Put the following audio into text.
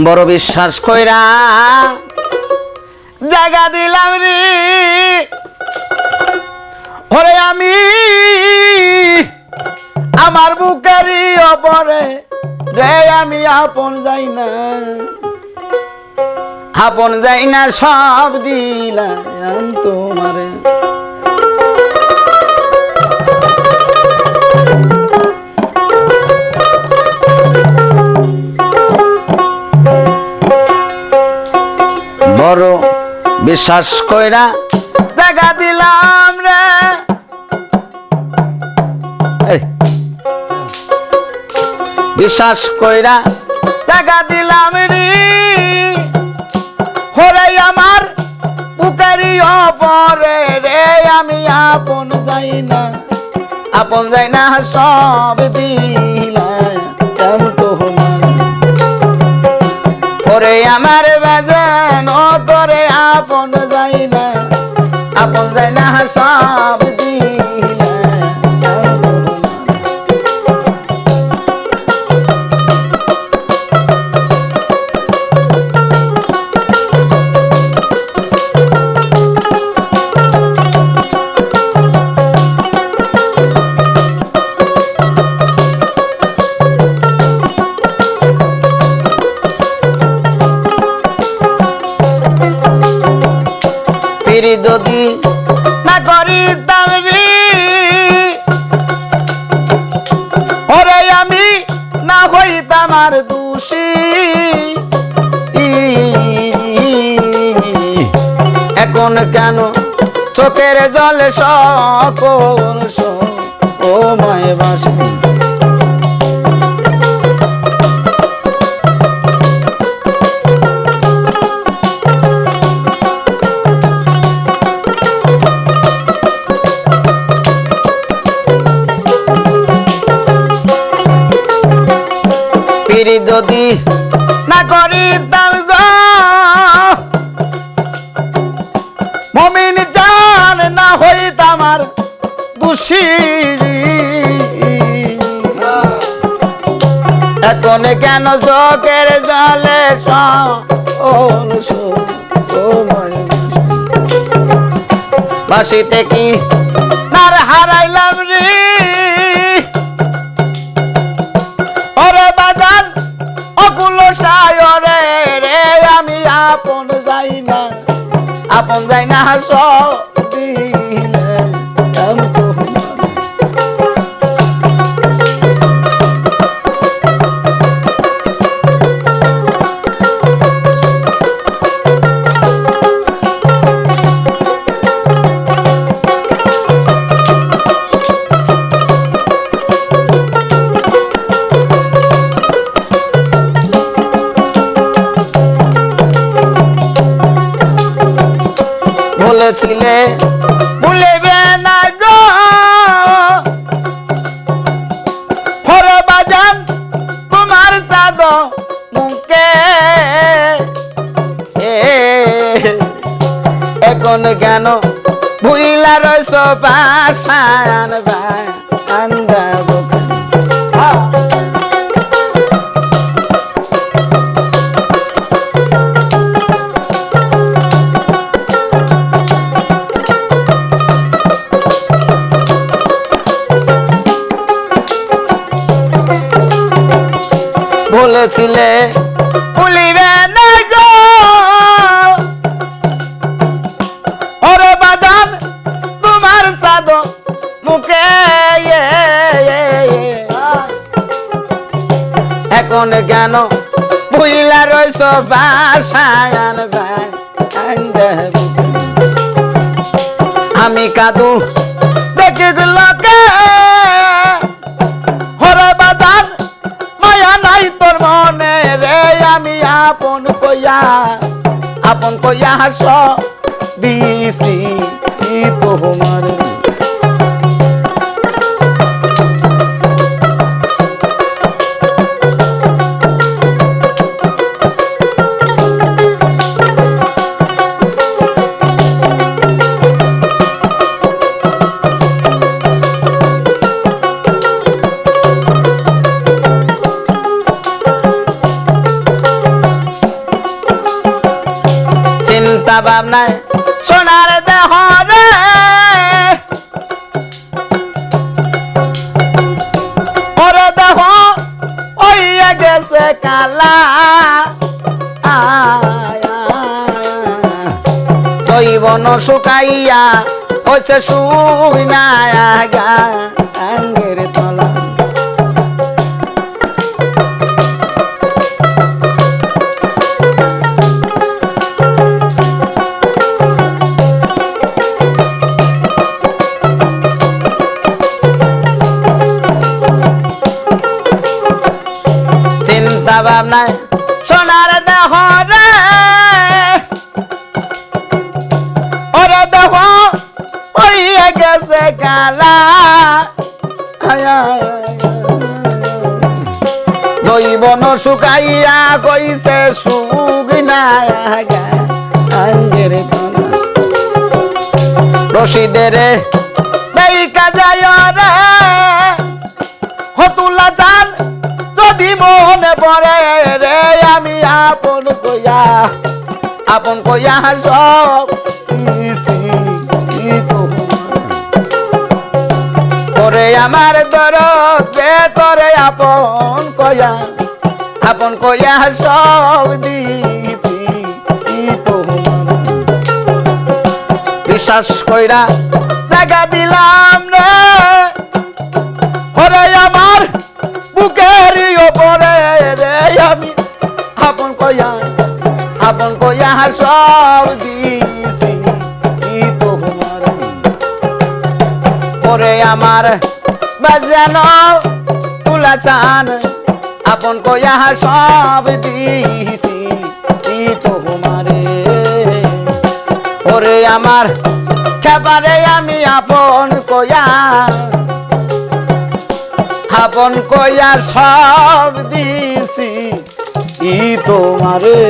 বড় বিশ্বাস কইরা জায়গা দিলাম রে ওরে আমি আমার বুকেরই অপরে রে আমি আপন যাই না সব দিলাম তোমারে বড় বিশ্বাস কইরা জায়গা দিলাম রে বিশ্বাস কইরা জায়গা দিলাম রে হরে আমার বুকেরই অপরে রে আমি আপন যাই না সব দিলাম তোমার ওরে আমার বাজান ও তোরে আপন যাই না সব যদি না করিতাম রে ওরে আমি না হইতাম আর দোষী এখন কেন চোখের জলে সকল ও মায় বাসি যদি না করিতাম মুমিন জান না হইতাম আর দোষী এখন কেন চোখের জলে বাসিতে কি নার হারাইলাম রে ওরে বাজান অকুল সায়রে রে আমি আপন যাই না সব দিলাম বলেছিলে ভুলিবে না গো হরে বাজান তোমার চাঁদ মুখে এখন কেন ভুইলা রইছ পাশান বান্দা বুকে বলেছিলে ভুলিবে না গো ওরে বাজান তোমার চাঁদ মুখে এখন কেন ভুইলা রইছ বাসায়ান আমি কাঁদু দেখি লোকে হরে বাজান নাই তোর মনে রে আমি আপন কইয়া হাস দিছি তোমার চিন্তা ভাবনায় সোনার দেহ রে ওরে দেহ হইয়া গেছে কালা জৈবন শুকাইয়া হইছে শুইনায়া গাঙ্গের তলা চিন্তা ভাবনায় সোনার দেহ রে ওরে দেহ হইয়া গেছে কালা জৈবন শুকাইয়া কইছে সুগিনাঙ্গের রশিদের বেইকা যায় রে হতুলা চান যদি মনে পড়ে রে আমি আপন কইয়া সব করে আমার দরদ রে করে আপন কইয়া সব দিছি বিশ্বাস কইরা জায়গা দিলাম রে ওরে আমার বুকের উপরে রে আমি আপন কইয়া সব দিছি ওরে আমার বাজানো তুলা চান আপন কইয়া সব দিছি তোমারে ওরে আমার খেপারে আমি আপন কইয়া সব দিছি তোমারে।